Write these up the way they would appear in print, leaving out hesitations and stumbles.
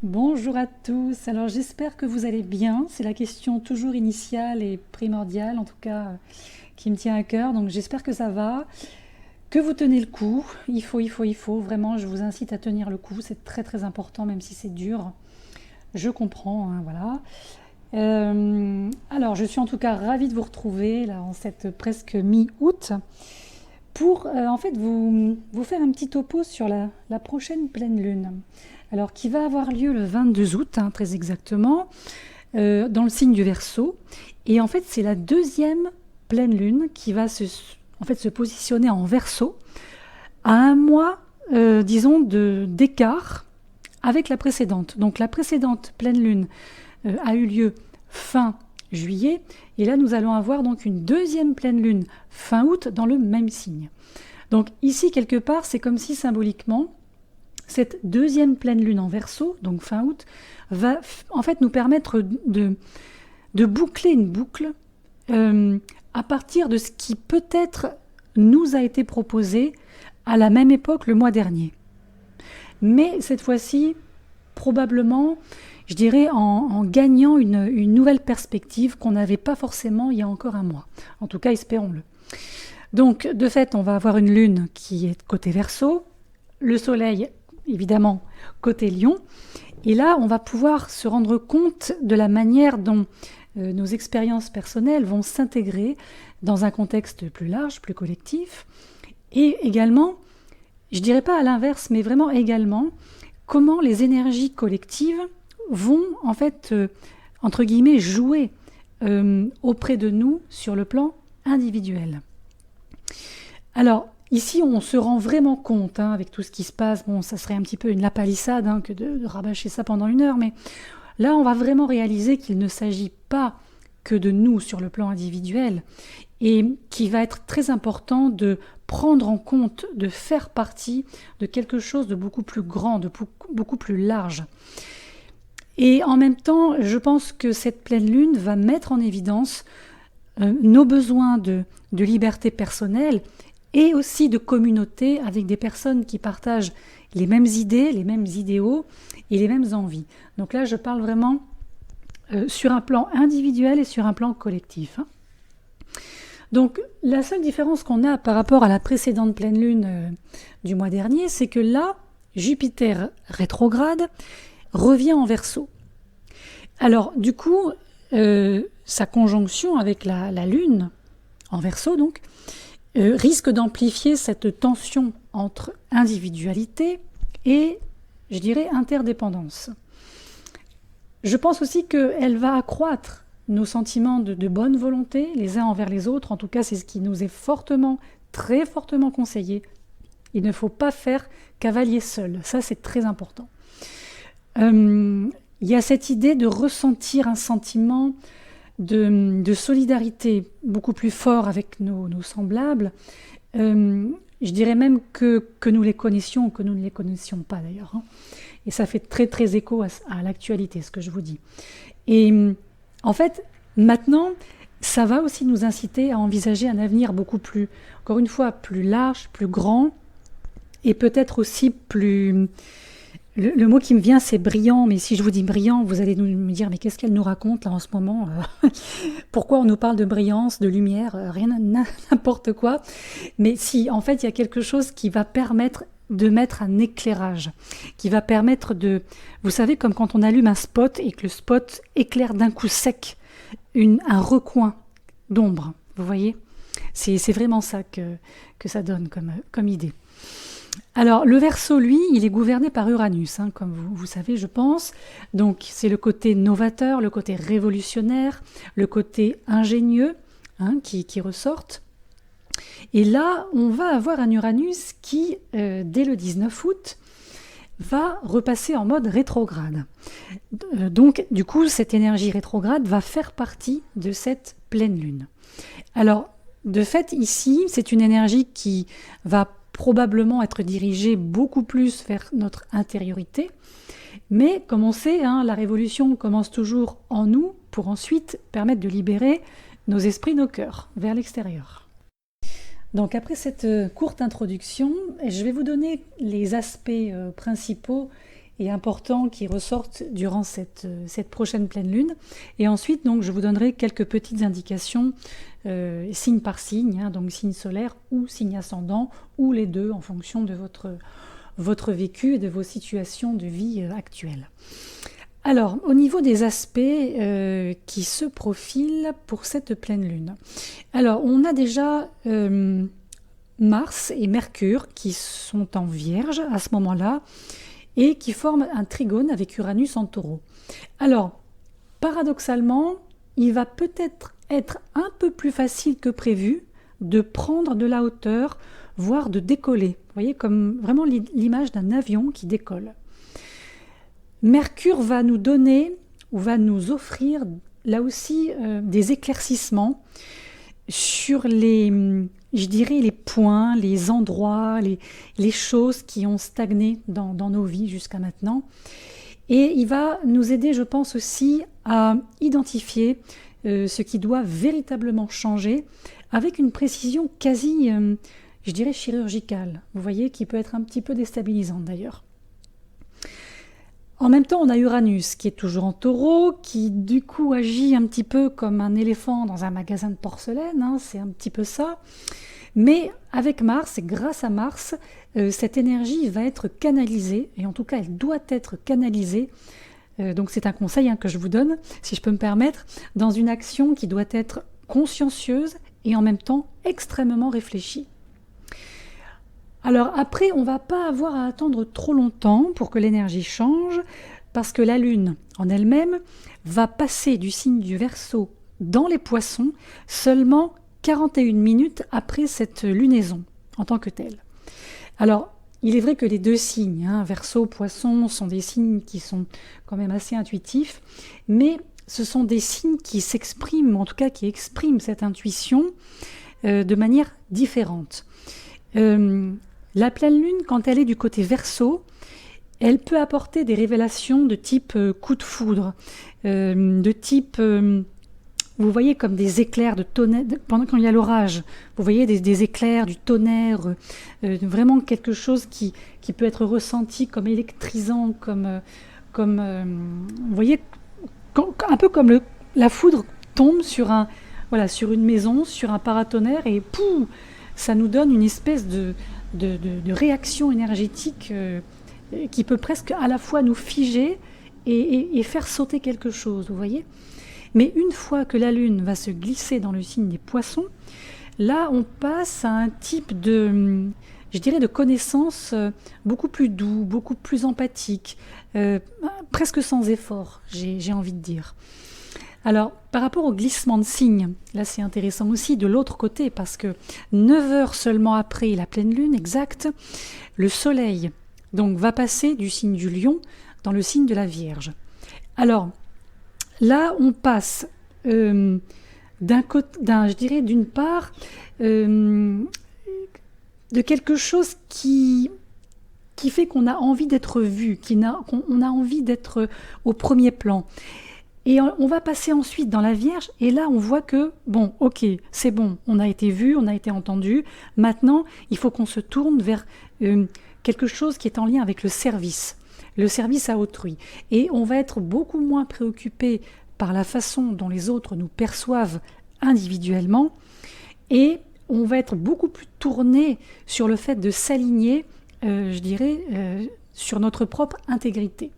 Bonjour à tous. Alors j'espère que vous allez bien. C'est la question toujours initiale et primordiale, en tout cas, qui me tient à cœur. Donc j'espère que ça va, que vous tenez le coup. Il faut. Vraiment, je vous incite à tenir le coup. C'est très très important, même si c'est dur. Je comprends, hein, voilà. Alors je suis en tout cas ravie de vous retrouver là en cette presque mi-août pour en fait vous faire un petit topo sur la prochaine pleine lune. Alors qui va avoir lieu le 22 août, hein, très exactement, dans le signe du Verseau. Et en fait c'est la deuxième pleine lune qui va se positionner en Verseau à un mois, disons, d'écart avec la précédente. Donc la précédente pleine lune a eu lieu fin juillet, et là nous allons avoir donc une deuxième pleine lune fin août dans le même signe. Donc ici quelque part c'est comme si symboliquement cette deuxième pleine lune en Verseau, donc fin août, va en fait nous permettre de boucler une boucle à partir de ce qui peut-être nous a été proposé à la même époque le mois dernier. Mais cette fois-ci, probablement, je dirais en gagnant une nouvelle perspective qu'on n'avait pas forcément il y a encore un mois. En tout cas, espérons-le. Donc, de fait, on va avoir une lune qui est côté Verseau, le soleil, évidemment, côté Lion. Et là, on va pouvoir se rendre compte de la manière dont nos expériences personnelles vont s'intégrer dans un contexte plus large, plus collectif. Et également, je dirais pas à l'inverse, mais vraiment également, comment les énergies collectives vont, en fait, entre guillemets, jouer auprès de nous sur le plan individuel. Alors, ici, on se rend vraiment compte, hein, avec tout ce qui se passe. Bon, ça serait un petit peu une lapalissade hein, que de rabâcher ça pendant une heure, mais là, on va vraiment réaliser qu'il ne s'agit pas que de nous sur le plan individuel, et qu'il va être très important de prendre en compte, de faire partie de quelque chose de beaucoup plus grand, de beaucoup plus large. Et en même temps, je pense que cette pleine lune va mettre en évidence nos besoins de liberté personnelle et aussi de communauté avec des personnes qui partagent les mêmes idées, les mêmes idéaux et les mêmes envies. Donc là, je parle vraiment sur un plan individuel et sur un plan collectif. Hein. Donc la seule différence qu'on a par rapport à la précédente pleine lune du mois dernier, c'est que là, Jupiter rétrograde revient en Verseau. Alors du coup, sa conjonction avec la Lune en Verseau donc risque d'amplifier cette tension entre individualité et, je dirais, interdépendance. Je pense aussi qu'elle va accroître nos sentiments de bonne volonté les uns envers les autres. En tout cas, c'est ce qui nous est fortement, très fortement conseillé. Il ne faut pas faire cavalier seul. Ça, c'est très important. Il y a cette idée de ressentir un sentiment de solidarité beaucoup plus fort avec nos semblables. Je dirais même que nous les connaissions ou que nous ne les connaissions pas d'ailleurs. Hein. Et ça fait très très écho à l'actualité, ce que je vous dis. Et en fait, maintenant, ça va aussi nous inciter à envisager un avenir beaucoup plus, encore une fois, plus large, plus grand, et peut-être aussi plus... Le mot qui me vient, c'est brillant, mais si je vous dis brillant, vous allez me dire, mais qu'est-ce qu'elle nous raconte là en ce moment Pourquoi on nous parle de brillance, de lumière, rien, n'importe quoi. Mais si, en fait, il y a quelque chose qui va permettre de mettre un éclairage, qui va permettre de... Vous savez, comme quand on allume un spot et que le spot éclaire d'un coup sec un recoin d'ombre, vous voyez ? C'est vraiment ça que ça donne comme idée. Alors, le Verseau, lui, il est gouverné par Uranus, hein, comme vous savez, je pense. Donc, c'est le côté novateur, le côté révolutionnaire, le côté ingénieux hein, qui ressortent. Et là, on va avoir un Uranus qui, dès le 19 août, va repasser en mode rétrograde. Donc, du coup, cette énergie rétrograde va faire partie de cette pleine lune. Alors, de fait, ici, c'est une énergie qui va probablement être dirigée beaucoup plus vers notre intériorité. Mais comme on sait, hein, la révolution commence toujours en nous pour ensuite permettre de libérer nos esprits, nos cœurs vers l'extérieur. Donc après cette courte introduction, je vais vous donner les aspects principaux et importants qui ressortent durant cette prochaine pleine lune. Et ensuite, donc, je vous donnerai quelques petites indications, signe par signe, hein, donc signe solaire ou signe ascendant, ou les deux en fonction de votre vécu et de vos situations de vie actuelles. Alors, au niveau des aspects qui se profilent pour cette pleine lune. Alors, on a déjà Mars et Mercure qui sont en Vierge à ce moment-là et qui forment un trigone avec Uranus en Taureau. Alors, paradoxalement, il va peut-être être un peu plus facile que prévu de prendre de la hauteur, voire de décoller. Vous voyez, comme vraiment l'image d'un avion qui décolle. Mercure va nous donner, ou va nous offrir, là aussi, des éclaircissements sur je dirais, les points, les endroits, les choses qui ont stagné dans nos vies jusqu'à maintenant. Et il va nous aider, je pense aussi, à identifier ce qui doit véritablement changer avec une précision quasi, je dirais, chirurgicale. Vous voyez, qui peut être un petit peu déstabilisante d'ailleurs. En même temps, on a Uranus qui est toujours en Taureau, qui du coup agit un petit peu comme un éléphant dans un magasin de porcelaine, hein, c'est un petit peu ça. Mais avec Mars, et grâce à Mars, cette énergie va être canalisée, et en tout cas elle doit être canalisée, donc c'est un conseil hein, que je vous donne, si je peux me permettre, dans une action qui doit être consciencieuse et en même temps extrêmement réfléchie. Alors après, on ne va pas avoir à attendre trop longtemps pour que l'énergie change, parce que la Lune en elle-même va passer du signe du Verseau dans les Poissons seulement 41 minutes après cette lunaison en tant que telle. Alors, il est vrai que les deux signes, hein, Verseau, Poisson, sont des signes qui sont quand même assez intuitifs, mais ce sont des signes qui s'expriment, en tout cas qui expriment cette intuition de manière différente. La pleine lune, quand elle est du côté Verseau, elle peut apporter des révélations de type coup de foudre, de type, vous voyez, comme des éclairs de tonnerre, pendant qu'il y a l'orage, vous voyez des éclairs, du tonnerre, vraiment quelque chose qui peut être ressenti comme électrisant, comme vous voyez, un peu comme la foudre tombe sur une maison, sur un paratonnerre, et pouf, ça nous donne une espèce de réaction énergétique qui peut presque à la fois nous figer et faire sauter quelque chose, vous voyez. Mais une fois que la Lune va se glisser dans le signe des Poissons, là on passe à un type de connaissance beaucoup plus doux, beaucoup plus empathique, presque sans effort, j'ai envie de dire. Alors, par rapport au glissement de signes, là c'est intéressant aussi de l'autre côté, parce que 9 heures seulement après la pleine lune exacte, le soleil donc, va passer du signe du Lion dans le signe de la Vierge. Alors, là on passe d'une part, de quelque chose qui fait qu'on a envie d'être vu, qu'on a envie d'être au premier plan. Et on va passer ensuite dans la Vierge, et là on voit que, bon, ok, c'est bon, on a été vu, on a été entendu, maintenant il faut qu'on se tourne vers quelque chose qui est en lien avec le service à autrui. Et on va être beaucoup moins préoccupé par la façon dont les autres nous perçoivent individuellement, et on va être beaucoup plus tourné sur le fait de s'aligner, sur notre propre intégrité.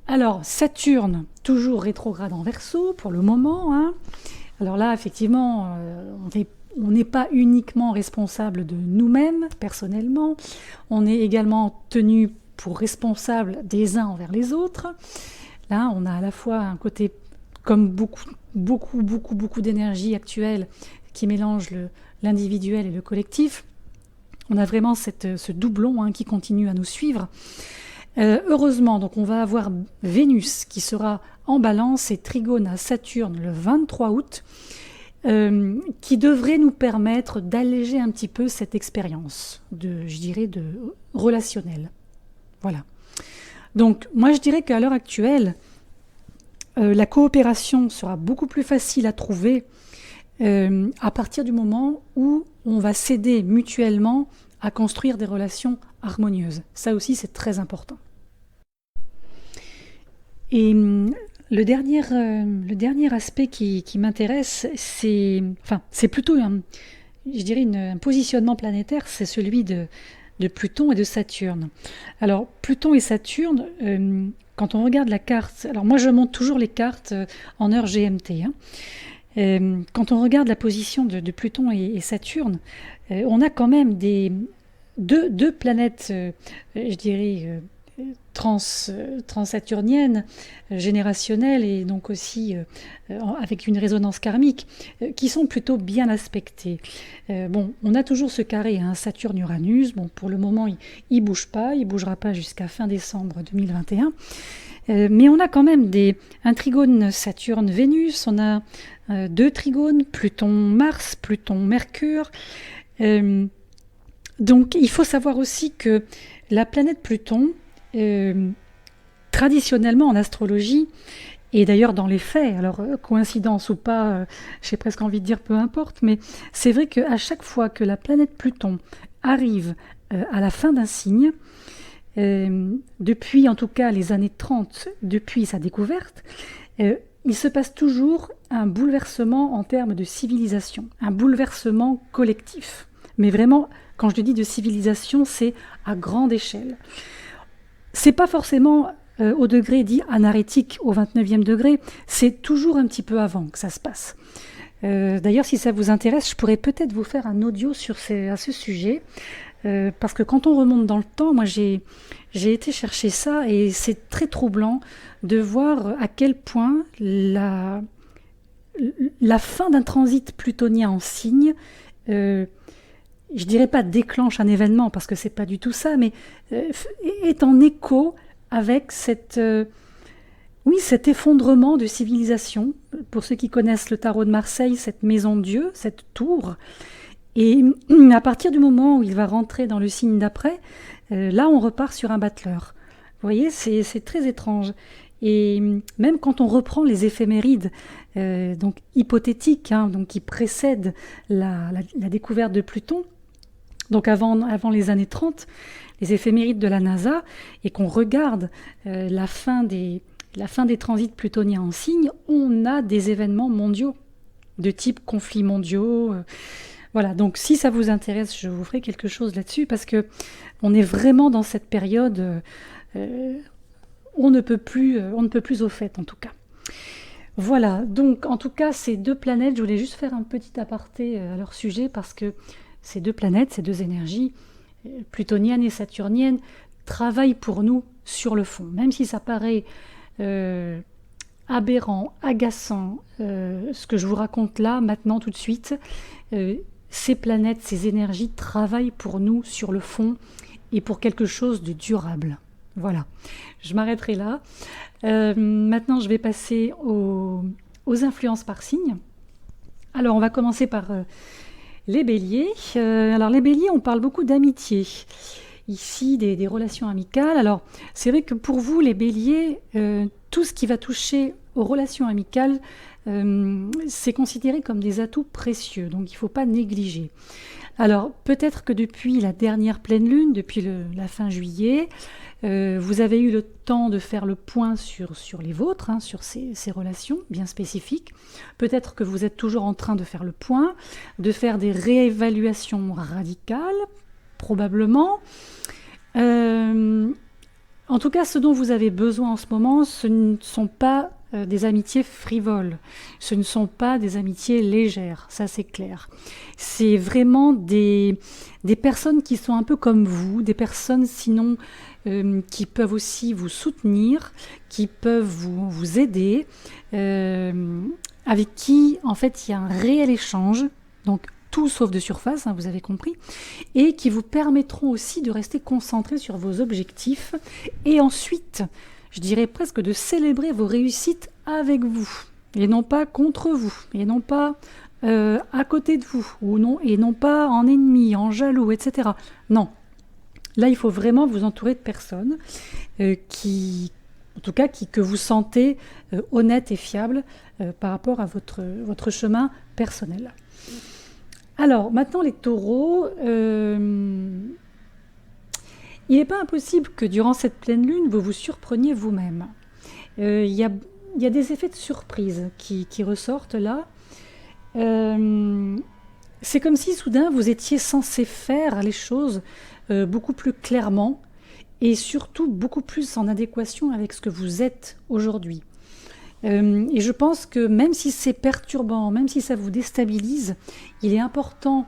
Alors, Saturne, toujours rétrograde en Verseau pour le moment, hein. Alors là, effectivement, on n'est pas uniquement responsable de nous-mêmes, personnellement. On est également tenu pour responsable des uns envers les autres. Là, on a à la fois un côté, comme beaucoup d'énergie actuelle, qui mélange l'individuel et le collectif. On a vraiment ce doublon hein, qui continue à nous suivre. Heureusement, donc on va avoir Vénus qui sera en Balance et trigone à Saturne le 23 août, qui devrait nous permettre d'alléger un petit peu cette expérience de relationnelle. Voilà. Donc, moi je dirais qu'à l'heure actuelle, la coopération sera beaucoup plus facile à trouver à partir du moment où on va s'aider mutuellement à construire des relations harmonieuses. Ça aussi, c'est très important. Et le dernier aspect qui m'intéresse, c'est plutôt je dirais un positionnement planétaire, c'est celui de Pluton et de Saturne. Alors, Pluton et Saturne, quand on regarde la carte, alors moi je monte toujours les cartes en heure GMT, hein. Quand on regarde la position de Pluton et Saturne, on a quand même deux planètes, je dirais, transsaturniennes, générationnelles et donc aussi avec une résonance karmique, qui sont plutôt bien aspectées. Bon, on a toujours ce carré, hein, Saturne-Uranus. Bon, pour le moment, il bouge pas, il bougera pas jusqu'à fin décembre 2021. Mais on a quand même un trigone Saturne-Vénus, on a deux trigones, Pluton-Mars, Pluton-Mercure. Donc il faut savoir aussi que la planète Pluton, traditionnellement en astrologie, et d'ailleurs dans les faits, alors coïncidence ou pas, j'ai presque envie de dire peu importe, mais c'est vrai qu'à chaque fois que la planète Pluton arrive à la fin d'un signe, depuis en tout cas les années 30, depuis sa découverte, il se passe toujours un bouleversement en termes de civilisation, un bouleversement collectif. Mais vraiment, quand je dis de civilisation, c'est à grande échelle. C'est pas forcément au degré dit anarétique, au 29e degré, c'est toujours un petit peu avant que ça se passe. D'ailleurs, si ça vous intéresse, je pourrais peut-être vous faire un audio à ce sujet, parce que quand on remonte dans le temps, moi j'ai été chercher ça et c'est très troublant de voir à quel point la fin d'un transit plutonien en signe, je dirais pas déclenche un événement parce que c'est pas du tout ça, mais est en écho avec cet effondrement de civilisation. Pour ceux qui connaissent le tarot de Marseille, cette maison de Dieu, cette tour. Et à partir du moment où il va rentrer dans le signe d'après, là on repart sur un battleur. Vous voyez, c'est très étrange. Et même quand on reprend les éphémérides, donc hypothétiques, hein, donc qui précèdent la découverte de Pluton, donc avant les années 30, les éphémérides de la NASA, et qu'on regarde la fin des transits plutoniens en signe, on a des événements mondiaux, de type conflits mondiaux. Voilà, donc si ça vous intéresse, je vous ferai quelque chose là-dessus, parce que on est vraiment dans cette période, on ne peut plus au fait en tout cas. Voilà, donc en tout cas ces deux planètes, je voulais juste faire un petit aparté à leur sujet, parce que ces deux planètes, ces deux énergies, plutonienne et saturnienne, travaillent pour nous sur le fond. Même si ça paraît aberrant, agaçant, ce que je vous raconte là, maintenant, tout de suite, ces planètes, ces énergies travaillent pour nous sur le fond et pour quelque chose de durable. Voilà, je m'arrêterai là. Maintenant, je vais passer aux influences par signe. Alors, on va commencer par les béliers. Alors les béliers, on parle beaucoup d'amitié. Ici, des relations amicales. Alors, c'est vrai que pour vous, les béliers, tout ce qui va toucher aux relations amicales, c'est considéré comme des atouts précieux. Donc, il ne faut pas négliger. Alors, peut-être que depuis la dernière pleine lune, depuis la fin juillet, vous avez eu le temps de faire le point sur les vôtres, hein, sur ces relations bien spécifiques. Peut-être que vous êtes toujours en train de faire le point, de faire des réévaluations radicales, probablement. En tout cas, ce dont vous avez besoin en ce moment, ce ne sont pas des amitiés frivoles, ce ne sont pas des amitiés légères, ça c'est clair. C'est vraiment des personnes qui sont un peu comme vous, des personnes sinon qui peuvent aussi vous soutenir, qui peuvent vous aider, avec qui en fait il y a un réel échange, donc tout sauf de surface, hein, vous avez compris, et qui vous permettront aussi de rester concentré sur vos objectifs et ensuite, je dirais presque de célébrer vos réussites avec vous, et non pas contre vous, et non pas à côté de vous, et non pas en ennemi, en jaloux, etc. Non. Là, il faut vraiment vous entourer de personnes que vous sentez honnêtes et fiables par rapport à votre chemin personnel. Alors, maintenant les taureaux, il n'est pas impossible que durant cette pleine lune, vous vous surpreniez vous-même. Il y a, il y a des effets de surprise qui ressortent là. Euh, c'est comme si soudain vous étiez censé faire les choses beaucoup plus clairement et surtout beaucoup plus en adéquation avec ce que vous êtes aujourd'hui. Et je pense que même si c'est perturbant, même si ça vous déstabilise, il est important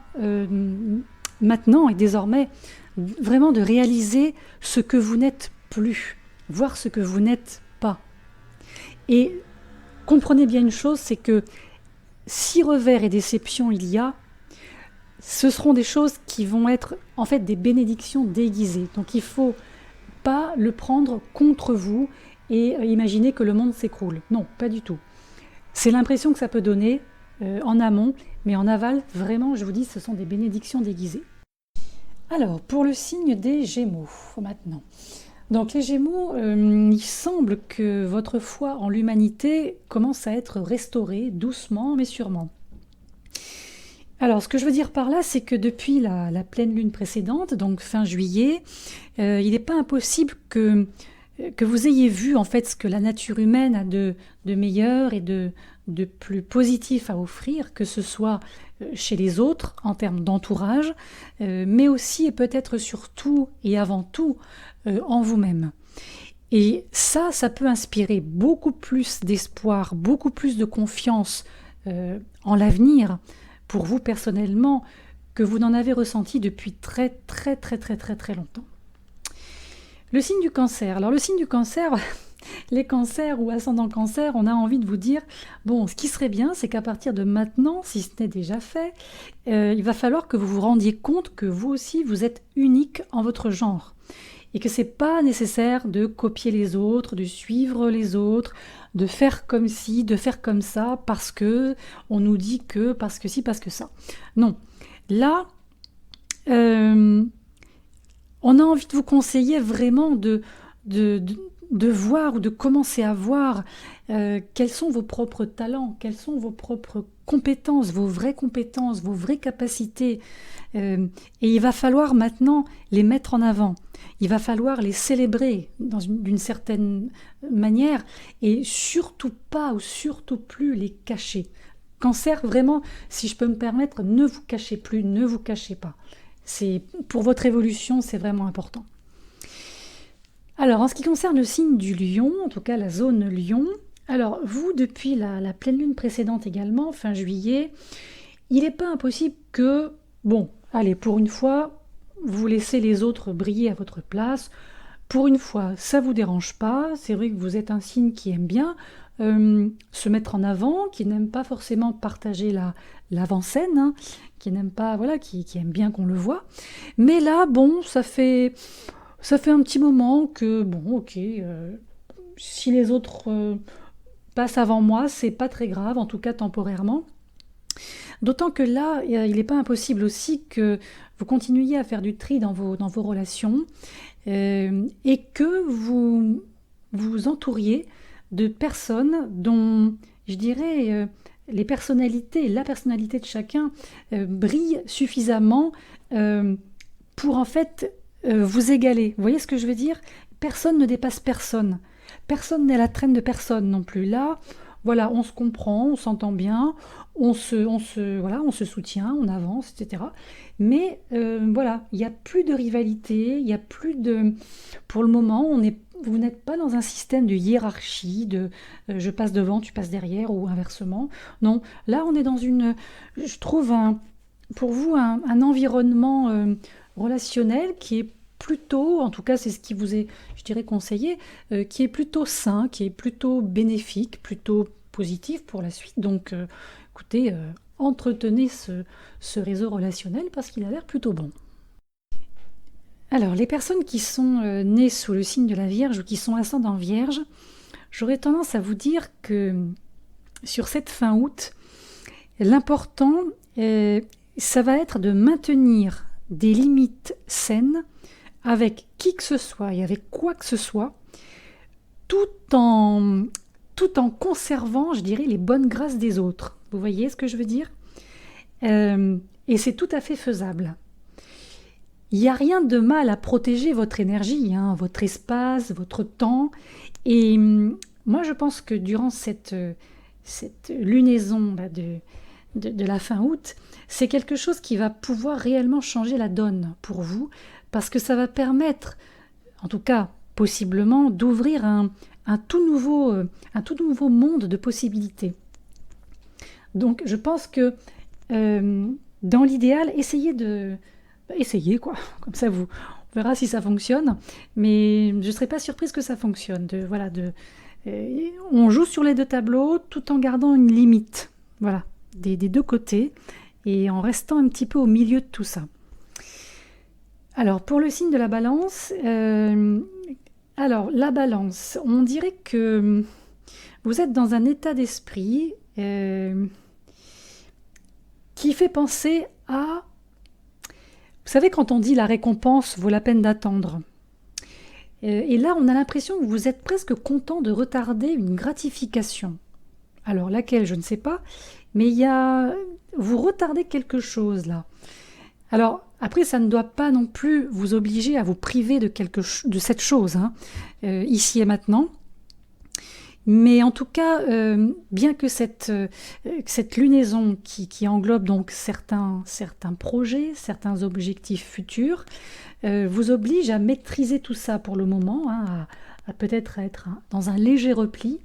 maintenant et désormais vraiment de réaliser ce que vous n'êtes plus, voir ce que vous n'êtes pas. Et comprenez bien une chose, c'est que si revers et déception il y a, ce seront des choses qui vont être en fait des bénédictions déguisées. Donc il ne faut pas le prendre contre vous et imaginer que le monde s'écroule. Non, pas du tout. C'est l'impression que ça peut donner en amont, mais en aval, vraiment, je vous dis, ce sont des bénédictions déguisées. Alors, pour le signe des Gémeaux, maintenant. Donc les Gémeaux, il semble que votre foi en l'humanité commence à être restaurée doucement mais sûrement. Alors, ce que je veux dire par là, c'est que depuis la pleine lune précédente, donc fin juillet, il n'est pas impossible que vous ayez vu en fait ce que la nature humaine a de meilleur et de plus positif à offrir, que ce soit chez les autres en termes d'entourage, mais aussi et peut-être surtout et avant tout en vous-même. Et ça peut inspirer beaucoup plus d'espoir, beaucoup plus de confiance en l'avenir pour vous personnellement que vous n'en avez ressenti depuis très très très très très très longtemps. Le signe du Cancer. Alors le signe du Cancer, les cancers ou ascendants cancer, on a envie de vous dire, bon, ce qui serait bien, c'est qu'à partir de maintenant, si ce n'est déjà fait, il va falloir que vous vous rendiez compte que vous aussi, vous êtes unique en votre genre. Et que c'est pas nécessaire de copier les autres, de suivre les autres, de faire comme ci, de faire comme ça, parce que on nous dit que, parce que ci, parce que ça. Non. Là, on a envie de vous conseiller vraiment de voir ou de commencer à voir quels sont vos propres talents, quelles sont vos propres compétences, vos vraies capacités. Et il va falloir maintenant les mettre en avant. Il va falloir les célébrer d'une certaine manière et surtout pas ou surtout plus les cacher. Cancer, vraiment, si je peux me permettre, ne vous cachez plus, ne vous cachez pas. Pour votre évolution, c'est vraiment important. Alors, en ce qui concerne le signe du Lion, en tout cas la zone Lion, alors vous, depuis la pleine lune précédente également, fin juillet, il n'est pas impossible que, bon, allez, pour une fois, vous laissez les autres briller à votre place. Pour une fois, ça ne vous dérange pas. C'est vrai que vous êtes un signe qui aime bien se mettre en avant, qui n'aime pas forcément partager l'avant-scène, hein, qui n'aime pas, voilà, qui aime bien qu'on le voit. Mais là, bon, ça fait un petit moment que, bon, ok, si les autres passent avant moi, c'est pas très grave, en tout cas temporairement. D'autant que là, il n'est pas impossible aussi que vous continuiez à faire du tri dans vos relations et que vous vous entouriez de personnes dont, je dirais, la personnalité de chacun brille suffisamment pour en fait vous égaler. Vous voyez ce que je veux dire? Personne ne dépasse personne. Personne n'est à la traîne de personne non plus. Là, voilà, on se comprend, on s'entend bien, on se soutient, on avance, etc. Mais voilà, il n'y a plus de rivalité, il n'y a plus de... Pour le moment, vous n'êtes pas dans un système de hiérarchie, de je passe devant, tu passes derrière, ou inversement. Non, là, on est dans je trouve, pour vous, un environnement relationnel qui est plutôt, en tout cas c'est ce qui vous est, je dirais, conseillé, qui est plutôt sain, qui est plutôt bénéfique, plutôt positif pour la suite. Donc écoutez, entretenez ce réseau relationnel parce qu'il a l'air plutôt bon. Alors, les personnes qui sont nées sous le signe de la Vierge ou qui sont ascendants Vierge, j'aurais tendance à vous dire que sur cette fin août, l'important, ça va être de maintenir des limites saines avec qui que ce soit et avec quoi que ce soit, tout en conservant, je dirais, les bonnes grâces des autres. Vous voyez ce que je veux dire? Et c'est tout à fait faisable. Il n'y a rien de mal à protéger votre énergie, hein, votre espace, votre temps. Et moi je pense que durant cette lunaison là, de la fin août, c'est quelque chose qui va pouvoir réellement changer la donne pour vous, parce que ça va permettre, en tout cas possiblement, d'ouvrir un tout nouveau monde de possibilités. Donc je pense que dans l'idéal, essayez quoi, comme ça on verra si ça fonctionne, mais je ne serais pas surprise que ça fonctionne. On joue sur les deux tableaux tout en gardant une limite, voilà, des deux côtés, et en restant un petit peu au milieu de tout ça. Alors pour le signe de la balance, la balance, on dirait que vous êtes dans un état d'esprit qui fait penser à... Vous savez, quand on dit la récompense vaut la peine d'attendre. Et là, on a l'impression que vous êtes presque content de retarder une gratification. Alors, laquelle, je ne sais pas, mais vous retardez quelque chose là. Alors, après, ça ne doit pas non plus vous obliger à vous priver de cette chose, hein, ici et maintenant. Mais en tout cas, bien que cette lunaison qui englobe donc certains projets, certains objectifs futurs, vous oblige à maîtriser tout ça pour le moment, hein, à peut-être être dans un léger repli.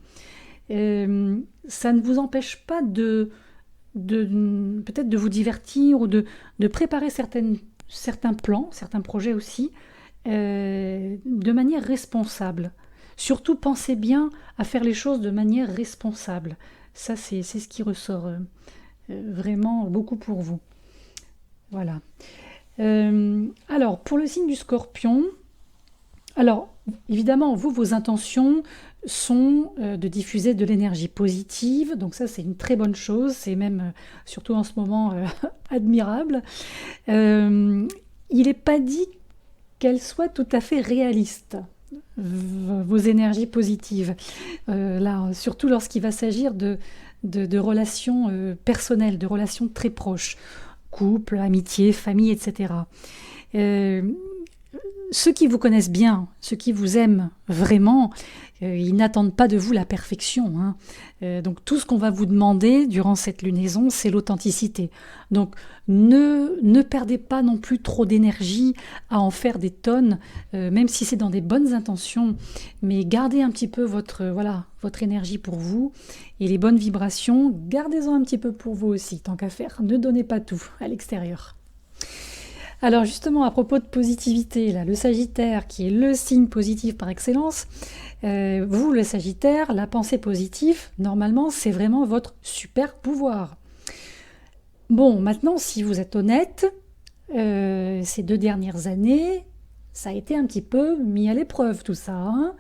Ça ne vous empêche pas peut-être de vous divertir ou de préparer certains plans, certains projets aussi, de manière responsable. Surtout, pensez bien à faire les choses de manière responsable. Ça, c'est ce qui ressort vraiment beaucoup pour vous. Voilà. Alors, pour le signe du Scorpion, alors, évidemment, vos intentions sont de diffuser de l'énergie positive. Donc ça, c'est une très bonne chose. C'est même, surtout en ce moment, admirable. Il n'est pas dit qu'elles soient tout à fait réalistes, vos énergies positives. Là, surtout lorsqu'il va s'agir de relations personnelles, de relations très proches. Couple, amitié, famille, etc. Ceux qui vous connaissent bien, ceux qui vous aiment vraiment, ils n'attendent pas de vous la perfection, hein. Donc tout ce qu'on va vous demander durant cette lunaison, c'est l'authenticité. Donc ne perdez pas non plus trop d'énergie à en faire des tonnes, même si c'est dans des bonnes intentions, mais gardez un petit peu votre énergie pour vous, et les bonnes vibrations, gardez-en un petit peu pour vous aussi, tant qu'à faire. Ne donnez pas tout à l'extérieur. Alors justement, à propos de positivité, là, le Sagittaire, qui est le signe positif par excellence, vous, le Sagittaire, la pensée positive, normalement, c'est vraiment votre super pouvoir. Bon, maintenant, si vous êtes honnête, ces 2 dernières années, ça a été un petit peu mis à l'épreuve tout ça, hein.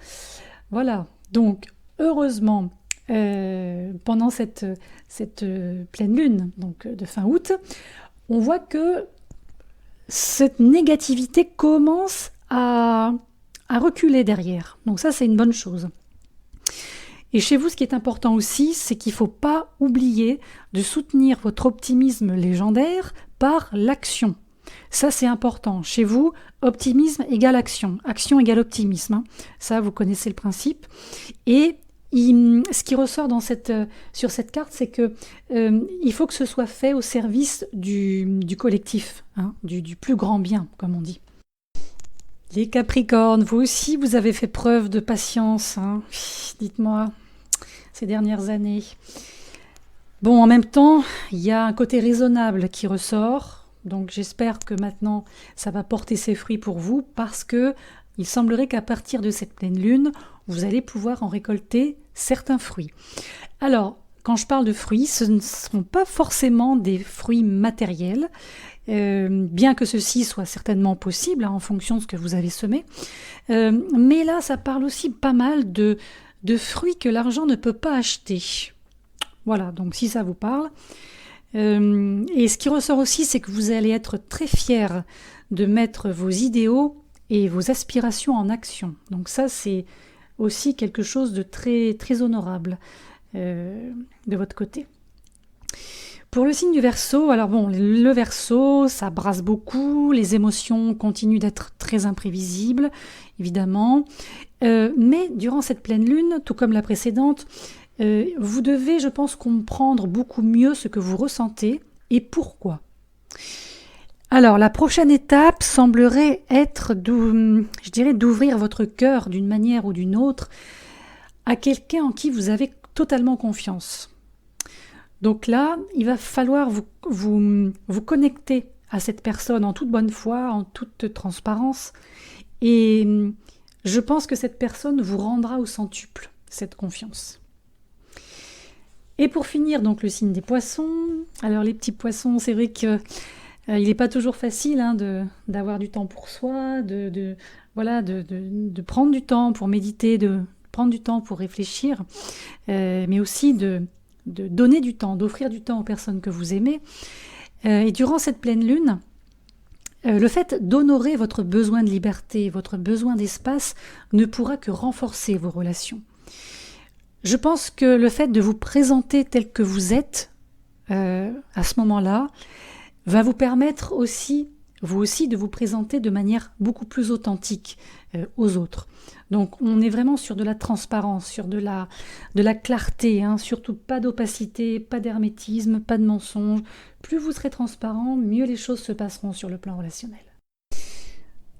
Voilà, donc heureusement, pendant cette pleine lune, donc de fin août, on voit que cette négativité commence à reculer derrière. Donc ça, c'est une bonne chose. Et chez vous, ce qui est important aussi, c'est qu'il ne faut pas oublier de soutenir votre optimisme légendaire par l'action. Ça, c'est important. Chez vous, optimisme égale action. Action égale optimisme, hein. Ça, vous connaissez le principe. Et ce qui ressort sur cette carte, c'est que il faut que ce soit fait au service du collectif, hein, du plus grand bien, comme on dit. Les Capricornes, vous aussi, vous avez fait preuve de patience, hein. Dites-moi, ces dernières années. Bon, en même temps, il y a un côté raisonnable qui ressort, donc j'espère que maintenant, ça va porter ses fruits pour vous, parce que il semblerait qu'à partir de cette pleine lune, vous allez pouvoir en récolter certains fruits. Alors, quand je parle de fruits, ce ne seront pas forcément des fruits matériels, bien que ceci soit certainement possible, hein, en fonction de ce que vous avez semé. Mais là, ça parle aussi pas mal de fruits que l'argent ne peut pas acheter. Voilà, donc si ça vous parle. Et ce qui ressort aussi, c'est que vous allez être très fiers de mettre vos idéaux et vos aspirations en action. Donc ça, c'est aussi quelque chose de très, très honorable de votre côté. Pour le signe du Verseau, alors bon, le Verseau, ça brasse beaucoup, les émotions continuent d'être très imprévisibles, évidemment. Mais durant cette pleine lune, tout comme la précédente, vous devez, je pense, comprendre beaucoup mieux ce que vous ressentez et pourquoi. Alors, la prochaine étape semblerait être, je dirais, d'ouvrir votre cœur d'une manière ou d'une autre à quelqu'un en qui vous avez totalement confiance. Donc là, il va falloir vous connecter à cette personne en toute bonne foi, en toute transparence. Et je pense que cette personne vous rendra au centuple cette confiance. Et pour finir, donc le signe des poissons. Alors les petits poissons, c'est vrai que il n'est pas toujours facile d'avoir du temps pour soi, de prendre du temps pour méditer, de prendre du temps pour réfléchir, mais aussi de donner du temps, d'offrir du temps aux personnes que vous aimez. Et durant cette pleine lune, le fait d'honorer votre besoin de liberté, votre besoin d'espace, ne pourra que renforcer vos relations. Je pense que le fait de vous présenter tel que vous êtes, à ce moment-là, va vous permettre aussi, vous aussi, de vous présenter de manière beaucoup plus authentique aux autres. Donc on est vraiment sur de la transparence, sur de la clarté, surtout pas d'opacité, pas d'hermétisme, pas de mensonge. Plus vous serez transparent, mieux les choses se passeront sur le plan relationnel.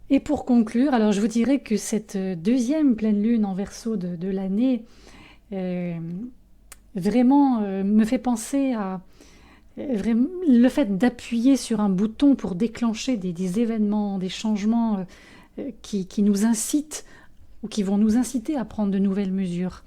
Et pour conclure, alors je vous dirais que cette deuxième pleine lune en Verseau de l'année vraiment me fait penser à le fait d'appuyer sur un bouton pour déclencher des événements, des changements qui nous incitent ou qui vont nous inciter à prendre de nouvelles mesures.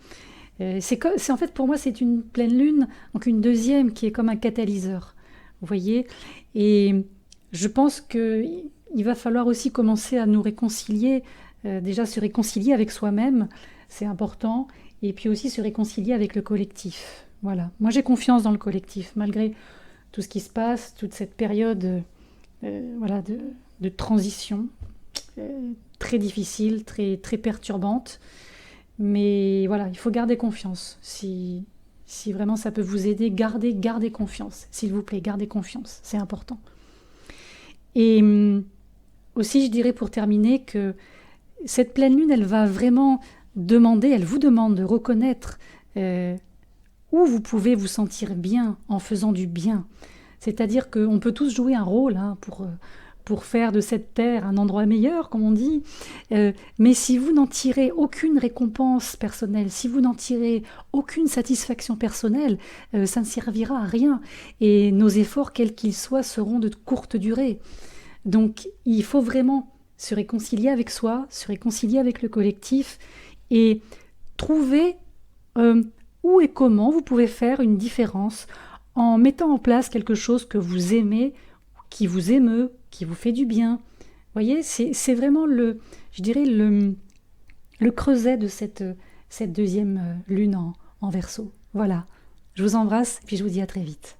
C'est en fait, pour moi, c'est une pleine lune, donc une deuxième qui est comme un catalyseur, vous voyez. Et je pense qu'il va falloir aussi commencer à nous réconcilier, déjà se réconcilier avec soi-même, c'est important, et puis aussi se réconcilier avec le collectif. Voilà. Moi, j'ai confiance dans le collectif, malgré tout ce qui se passe, toute cette période de transition très difficile, très, très perturbante. Mais voilà, il faut garder confiance. Si vraiment ça peut vous aider, gardez confiance. S'il vous plaît, gardez confiance. C'est important. Et aussi, je dirais pour terminer que cette pleine lune, elle va vraiment elle vous demande de reconnaître où vous pouvez vous sentir bien en faisant du bien. C'est-à-dire qu'on peut tous jouer un rôle pour faire de cette terre un endroit meilleur, comme on dit. Mais si vous n'en tirez aucune récompense personnelle, si vous n'en tirez aucune satisfaction personnelle, ça ne servira à rien. Et nos efforts, quels qu'ils soient, seront de courte durée. Donc il faut vraiment se réconcilier avec soi, se réconcilier avec le collectif et trouver où et comment vous pouvez faire une différence en mettant en place quelque chose que vous aimez, qui vous émeut, qui vous fait du bien. Vous voyez, c'est vraiment le creuset de cette deuxième lune en Verseau. Voilà, je vous embrasse et puis je vous dis à très vite.